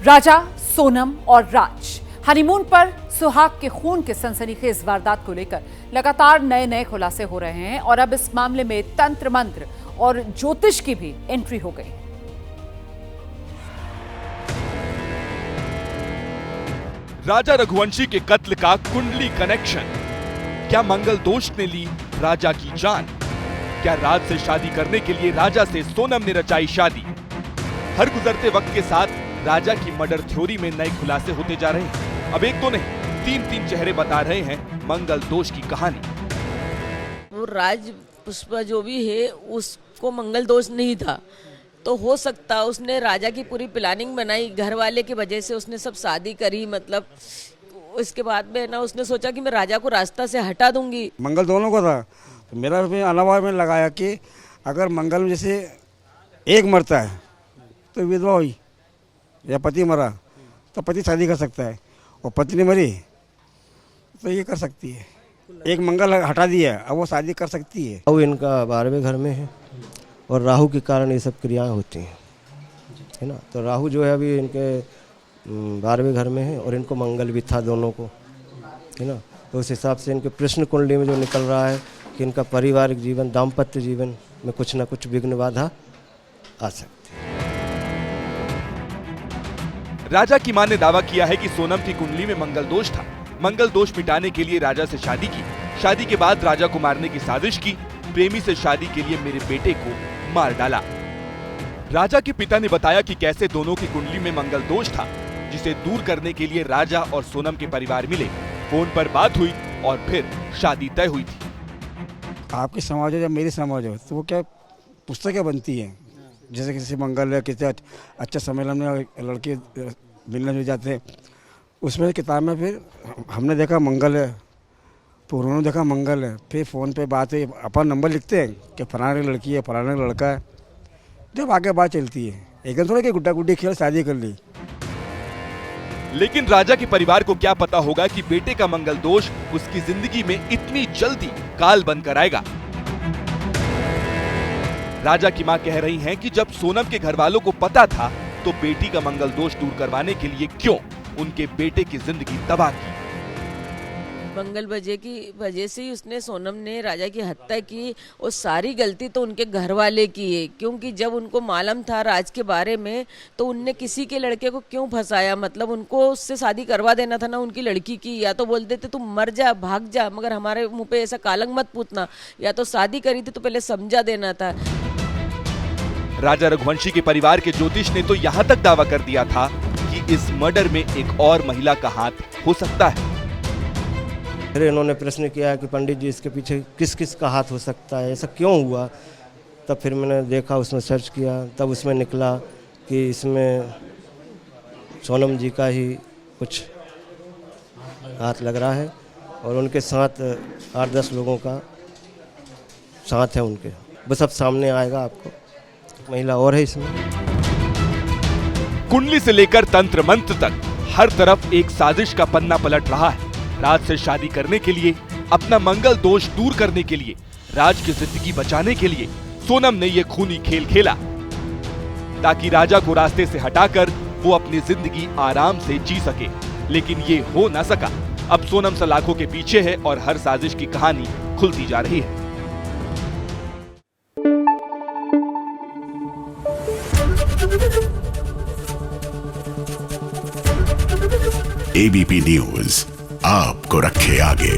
राजा, सोनम और राज हनीमून पर सुहाग के खून के सनसनीखेज वारदात को लेकर लगातार नए नए खुलासे हो रहे हैं और अब इस मामले में तंत्र मंत्र और ज्योतिष की भी एंट्री हो गई। राजा रघुवंशी के कत्ल का कुंडली कनेक्शन। क्या मंगल दोष ने ली राजा की जान? क्या राज से शादी करने के लिए राजा से सोनम ने रचाई शादी? हर गुजरते वक्त के साथ राजा की मर्डर थ्योरी में नए खुलासे होते जा रहे हैं। अब एक तो नहीं, तीन चेहरे बता रहे हैं मंगल दोष की कहानी। वो राज पुष्पा जो भी है उसको मंगल दोष नहीं था, तो हो सकता उसने राजा की पूरी प्लानिंग बनाई, घर वाले की वजह से उसने सब शादी करी। मतलब इसके बाद में ना उसने सोचा कि मैं राजा को रास्ता से हटा दूंगी। मंगल दोनों को था, तो मेरा भी अलावा में लगाया कि अगर मंगल में जैसे एक मरता है तो विधवा हुई या पति मरा तो पति शादी कर सकता है, और पत्नी मरी तो ये कर सकती है। एक मंगल हटा दिया, अब वो शादी कर सकती है। राहु इनका 12वें घर में है और राहु के कारण ये सब क्रियाएं होती हैं, है ना। तो राहु जो है अभी इनके 12वें घर में है और इनको मंगल भी था दोनों को, है ना। तो उस हिसाब से इनके प्रश्न कुंडली में जो निकल रहा है कि इनका पारिवारिक जीवन, दाम्पत्य जीवन में कुछ ना कुछ विघ्न बाधा आ सकती है। राजा की मां ने दावा किया है कि सोनम की कुंडली में मंगल दोष था। मंगल दोष मिटाने के लिए राजा से शादी की। शादी के बाद राजा को मारने की साजिश की। प्रेमी से शादी के लिए मेरे बेटे को मार डाला। राजा के पिता ने बताया कि कैसे दोनों की कुंडली में मंगल दोष था, जिसे दूर करने के लिए राजा और सोनम के परिवार मिले। फोन पर बात हुई और फिर शादी तय हुई थी। आपकी समाज हो या मेरी समाज हो, तो वो क्या पुस्तकें बनती हैं। जैसे किसी मंगल है, किसी अच्छा सम्मेलन में लड़के मिलने मिल जाते हैं, उसमें किताब में फिर हमने देखा मंगल है, तो उन्होंने देखा मंगल है, फिर फ़ोन पे बात है, अपन नंबर लिखते हैं कि फलाने लड़की है, फलाने लड़का है, जब आगे बात चलती है। एकदम थोड़ा कि गुड्डा गुड्डी खेल शादी कर ली। लेकिन राजा के परिवार को क्या पता होगा कि बेटे का मंगल दोष उसकी जिंदगी में इतनी जल्दी काल बनकर आएगा। राजा की मां कह रही हैं कि जब सोनम के घर वालों को पता था तो बेटी का मंगल दोष दूर करवाने के लिए क्यों उनके बेटे की जिंदगी तबाह की। मंगल वजह की वजह से ही उसने सोनम ने राजा की हत्या की, और सारी गलती तो उनके घर वाले की है, क्योंकि जब उनको मालूम था राज के बारे में तो उनने किसी के लड़के को क्यों फंसाया। मतलब उनको उससे शादी करवा देना था ना उनकी लड़की की, या तो बोल देते तुम मर जा, भाग जा, मगर हमारे मुंह पे ऐसा कालंग मत पूतना, या तो शादी करी थी तो पहले समझा देना था। राजा रघुवंशी के परिवार के ज्योतिष ने तो यहाँ तक दावा कर दिया था कि इस मर्डर में एक और महिला का हाथ हो सकता है। फिर इन्होंने प्रश्न किया कि पंडित जी इसके पीछे किस किस का हाथ हो सकता है, ऐसा क्यों हुआ। तब फिर मैंने देखा, उसमें सर्च किया, तब उसमें निकला कि इसमें सोनम जी का ही कुछ हाथ लग रहा है और उनके साथ 8-10 लोगों का साथ है उनके। बस अब सामने आएगा आपको, महिला और है इसमें। कुंडली से लेकर तंत्र मंत्र तक हर तरफ एक साजिश का पन्ना पलट रहा है। राज से शादी करने के लिए, अपना मंगल दोष दूर करने के लिए, राज की जिंदगी बचाने के लिए सोनम ने ये खूनी खेल खेला, ताकि राजा को रास्ते से हटाकर वो अपनी जिंदगी आराम से जी सके। लेकिन ये हो ना सका। अब सोनम सलाखों के पीछे है और हर साजिश की कहानी खुलती जा रही है। एबीपी न्यूज आपको रखे आगे।